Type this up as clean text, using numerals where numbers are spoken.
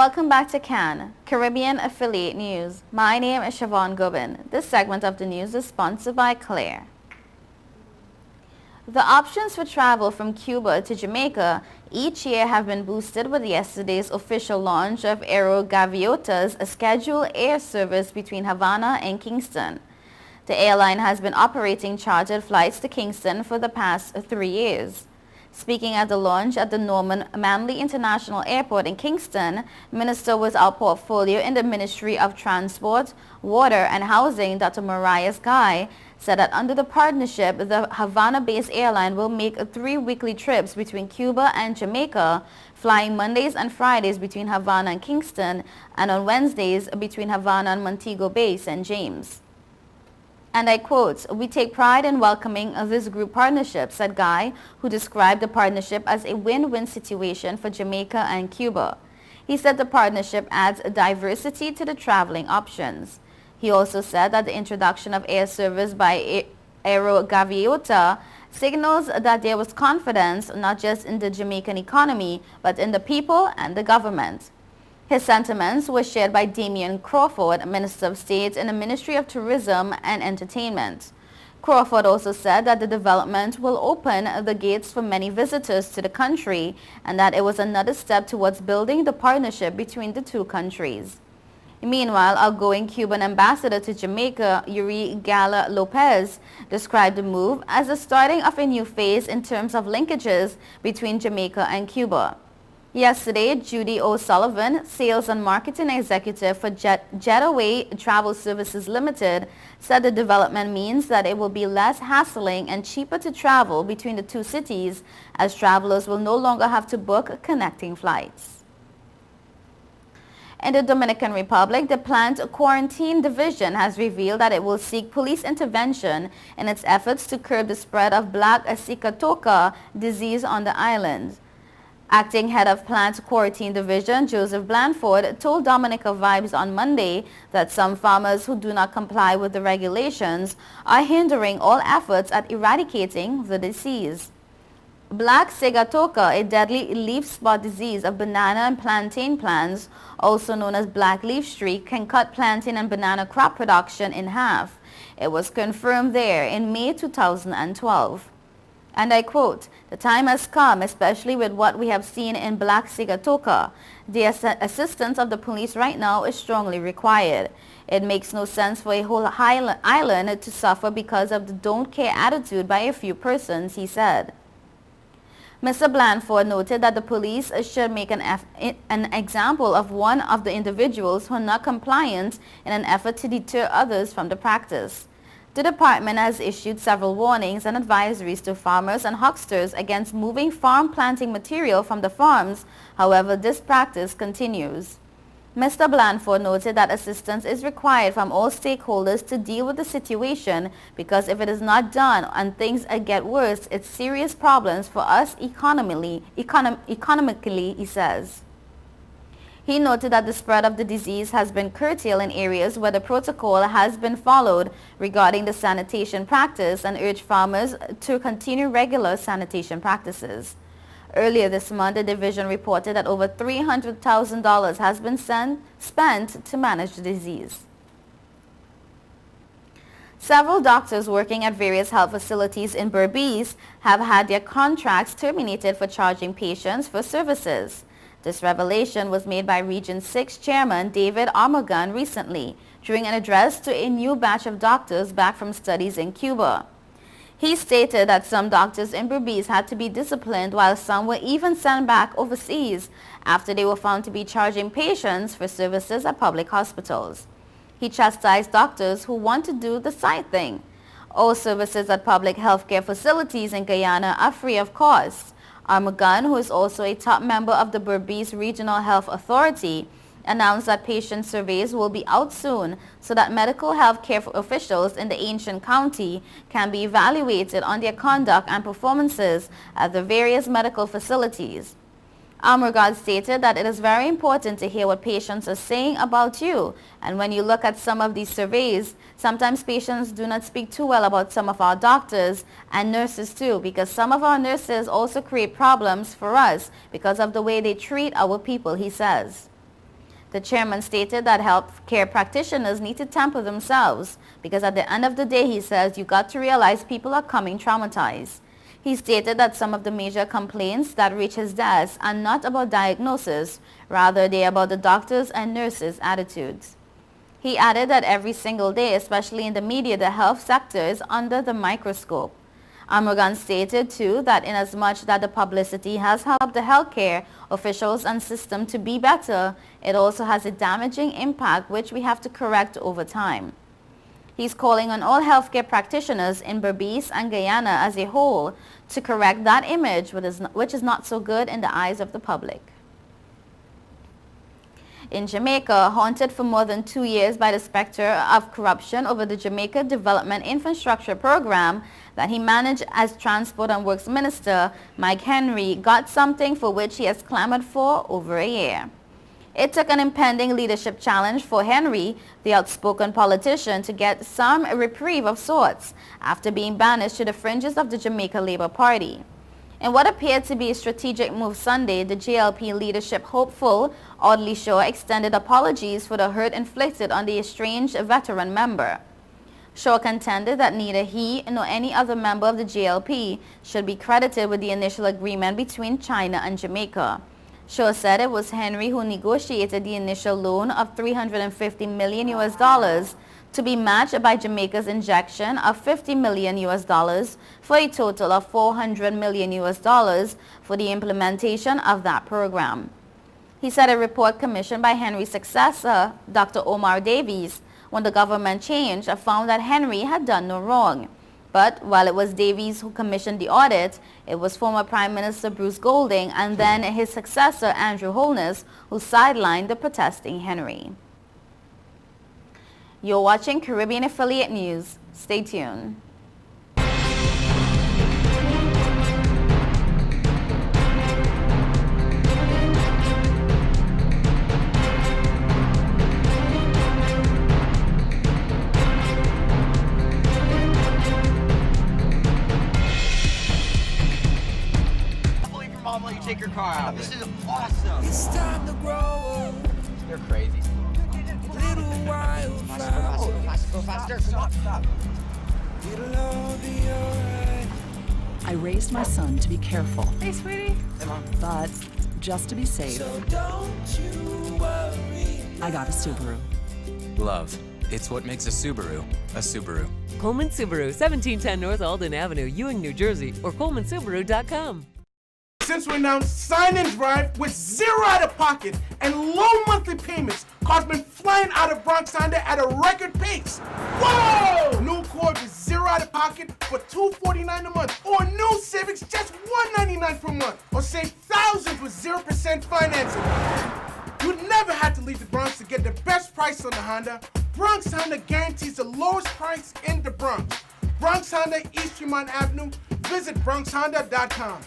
Welcome back to CAN, Caribbean Affiliate News. My name is Siobhan Gobin. This segment of the news is sponsored by Claire. The options for travel from Cuba to Jamaica each year have been boosted with yesterday's official launch of Aerogaviota's scheduled air service between Havana and Kingston. The airline has been operating chartered flights to Kingston for the past 3 years. Speaking at the launch at the Norman Manley International Airport in Kingston, Minister without portfolio in the Ministry of Transport, Water and Housing, Dr. Mariah Guy, said that under the partnership, the Havana-based airline will make 3 weekly trips between Cuba and Jamaica, flying Mondays and Fridays between Havana and Kingston, and on Wednesdays between Havana and Montego Bay, St. James. And I quote, "We take pride in welcoming this group partnership," said Guy, who described the partnership as a win-win situation for Jamaica and Cuba. He said the partnership adds diversity to the traveling options. He also said that the introduction of air service by Aerogaviota signals that there was confidence not just in the Jamaican economy, but in the people and the government. His sentiments were shared by Damian Crawford, Minister of State in the Ministry of Tourism and Entertainment. Crawford also said that the development will open the gates for many visitors to the country and that it was another step towards building the partnership between the two countries. Meanwhile, outgoing Cuban ambassador to Jamaica, Yuri Gala Lopez, described the move as the starting of a new phase in terms of linkages between Jamaica and Cuba. Yesterday, Judy O'Sullivan, Sales and Marketing Executive for Jetaway Travel Services Limited, said the development means that it will be less hassling and cheaper to travel between the two cities, as travelers will no longer have to book connecting flights. In the Dominican Republic, the Plant Quarantine Division has revealed that it will seek police intervention in its efforts to curb the spread of Black Sigatoka disease on the island. Acting head of Plant Quarantine Division, Joseph Blandford, told Dominica Vibes on Monday that some farmers who do not comply with the regulations are hindering all efforts at eradicating the disease. Black Sigatoka, a deadly leaf spot disease of banana and plantain plants, also known as black leaf streak, can cut plantain and banana crop production in half. It was confirmed there in May 2012. And I quote, "The time has come, especially with what we have seen in Black Sigatoka. The assistance of the police right now is strongly required. It makes no sense for a whole island to suffer because of the don't care attitude by a few persons," he said. Mr. Blandford noted that the police should make an example of one of the individuals who are not compliant in an effort to deter others from the practice. The department has issued several warnings and advisories to farmers and hucksters against moving farm planting material from the farms. However, this practice continues. Mr. Blandford noted that assistance is required from all stakeholders to deal with the situation because if it is not done and things get worse, it's serious problems for us economically, he says. He noted that the spread of the disease has been curtailed in areas where the protocol has been followed regarding the sanitation practice and urged farmers to continue regular sanitation practices. Earlier this month, the division reported that over $300,000 has been spent to manage the disease. Several doctors working at various health facilities in Berbice have had their contracts terminated for charging patients for services. This revelation was made by Region 6 Chairman David Armagon recently during an address to a new batch of doctors back from studies in Cuba. He stated that some doctors in Berbice had to be disciplined while some were even sent back overseas after they were found to be charging patients for services at public hospitals. He chastised doctors who want to do the side thing. All services at public healthcare facilities in Guyana are free of cost. Armagon, who is also a top member of the Berbice Regional Health Authority, announced that patient surveys will be out soon so that medical health care officials in the ancient county can be evaluated on their conduct and performances at the various medical facilities. Armagon stated that it is very important to hear what patients are saying about you, and when you look at some of these surveys, sometimes patients do not speak too well about some of our doctors and nurses too, because some of our nurses also create problems for us because of the way they treat our people, he says. The chairman stated that healthcare practitioners need to temper themselves because at the end of the day, he says, you got to realize people are coming traumatized. He stated that some of the major complaints that reach his desk are not about diagnosis, rather they are about the doctors' and nurses' attitudes. He added that every single day, especially in the media, the health sector is under the microscope. Amurugan stated too that inasmuch that the publicity has helped the healthcare officials and system to be better, it also has a damaging impact which we have to correct over time. He's calling on all healthcare practitioners in Berbice and Guyana as a whole to correct that image which is not so good in the eyes of the public. In Jamaica, haunted for more than 2 years by the specter of corruption over the Jamaica Development Infrastructure Program that he managed as Transport and Works Minister, Mike Henry got something for which he has clamored for over a year. It took an impending leadership challenge for Henry, the outspoken politician, to get some reprieve of sorts after being banished to the fringes of the Jamaica Labour Party. In what appeared to be a strategic move Sunday, the JLP leadership hopeful Audley Shaw extended apologies for the hurt inflicted on the estranged veteran member. Shaw contended that neither he nor any other member of the JLP should be credited with the initial agreement between China and Jamaica. Shaw said it was Henry who negotiated the initial loan of $350 million to be matched by Jamaica's injection of $50 million for a total of $400 million for the implementation of that program. He said a report commissioned by Henry's successor, Dr. Omar Davies, when the government changed, found that Henry had done no wrong. But while it was Davies who commissioned the audit, it was former Prime Minister Bruce Golding and then his successor Andrew Holness who sidelined the protesting Henry. You're watching Caribbean Affiliate News. Stay tuned. Mom let you take your car out. This is awesome. It's time to grow. You're crazy. Little wildflower. Go faster. Stop. It'll all be alright. I raised my son to be careful, Hey, sweetie. Hey, Mom. but just to be safe, So don't you worry. I got a Subaru. Love. It's what makes a Subaru a Subaru. Coleman Subaru, 1710 North Alden Avenue, Ewing, New Jersey, or colemansubaru.com. Since we announced Sign and Drive with zero out of pocket and low monthly payments, cars been flying out of Bronx Honda at a record pace. Whoa! New Accord with zero out of pocket for $249 a month, or new Civics just $199 per month, or save thousands with 0% financing. You never had to leave the Bronx to get the best price on the Honda. Bronx Honda guarantees the lowest price in the Bronx. Bronx Honda, East Tremont Avenue. Visit BronxHonda.com.